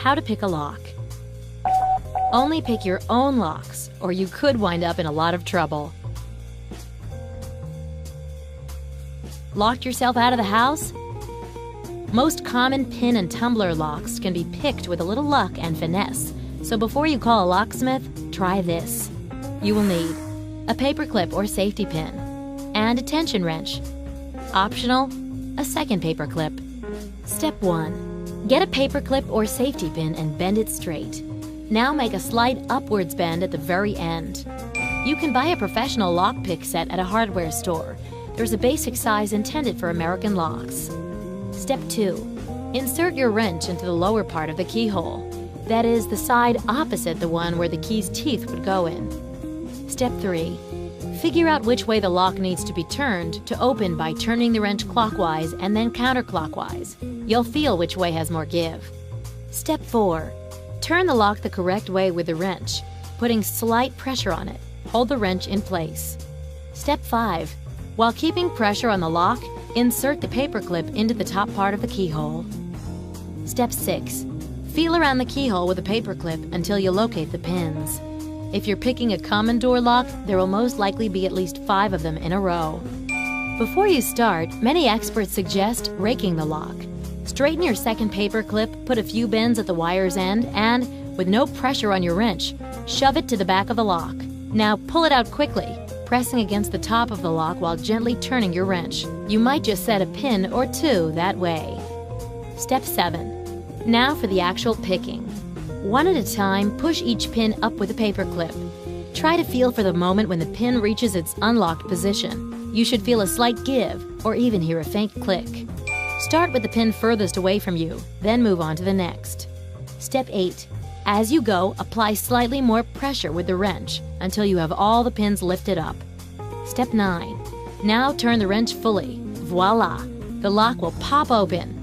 How to pick a lock. Only pick your own locks, or you could wind up in a lot of trouble. Locked yourself out of the house? Most common pin and tumbler locks can be picked with a little luck and finesse, so before you call a locksmith, try this. You will need a paper clip or safety pin, and a tension wrench. Optional, a second paper clip. Step 1. Get a paper clip or safety pin and bend it straight. Now make a slight upwards bend at the very end. You can buy a professional lockpick set at a hardware store. There's a basic size intended for American locks. Step 2. Insert your wrench into the lower part of the keyhole. That is, the side opposite the one where the key's teeth would go in. Step 3. Figure out which way the lock needs to be turned to open by turning the wrench clockwise and then counterclockwise. You'll feel which way has more give. Step 4. Turn the lock the correct way with the wrench, putting slight pressure on it. Hold the wrench in place. Step 5. While keeping pressure on the lock, insert the paper clip into the top part of the keyhole. Step 6. Feel around the keyhole with a paper clip until you locate the pins. If you're picking a common door lock, there will most likely be at least 5 of them in a row. Before you start, many experts suggest raking the lock. Straighten your second paper clip, put a few bends at the wire's end, and, with no pressure on your wrench, shove it to the back of the lock. Now pull it out quickly, pressing against the top of the lock while gently turning your wrench. You might just set a pin or 2 that way. Step 7. Now for the actual picking. One at a time, push each pin up with a paper clip. Try to feel for the moment when the pin reaches its unlocked position. You should feel a slight give, or even hear a faint click. Start with the pin furthest away from you, then move on to the next. Step 8. As you go, apply slightly more pressure with the wrench until you have all the pins lifted up. Step 9. Now turn the wrench fully. Voila! The lock will pop open.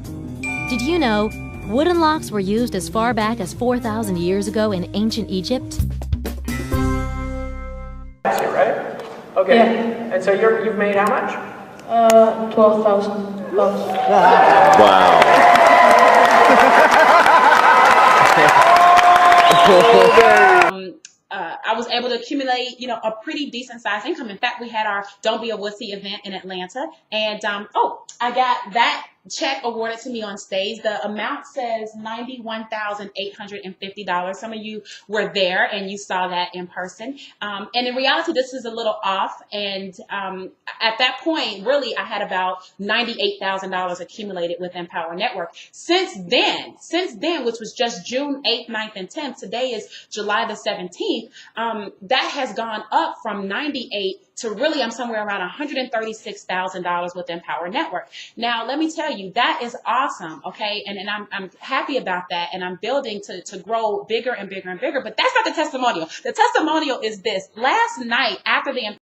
Did you know wooden locks were used as far back as 4,000 years ago in ancient Egypt? Right? Okay. Yeah. And so you've made how much? $12,000. Wow. I was able to accumulate, a pretty decent sized income. In fact, we had our Don't Be a Wussy event in Atlanta, and I got that check awarded to me on stage. The amount says $91,850. Some of you were there and you saw that in person. And in reality, this is a little off. And at that point, really, I had about $98,000 accumulated with Empower Network. Since then, which was just June 8th, 9th, and 10th, today is July the 17th, that has gone up from 98 to really, I'm somewhere around $136,000 with Empower Network. Now, let me tell you, that is awesome, okay? And I'm happy about that, and I'm building to grow bigger and bigger and bigger, but that's not the testimonial. The testimonial is this. Last night, after the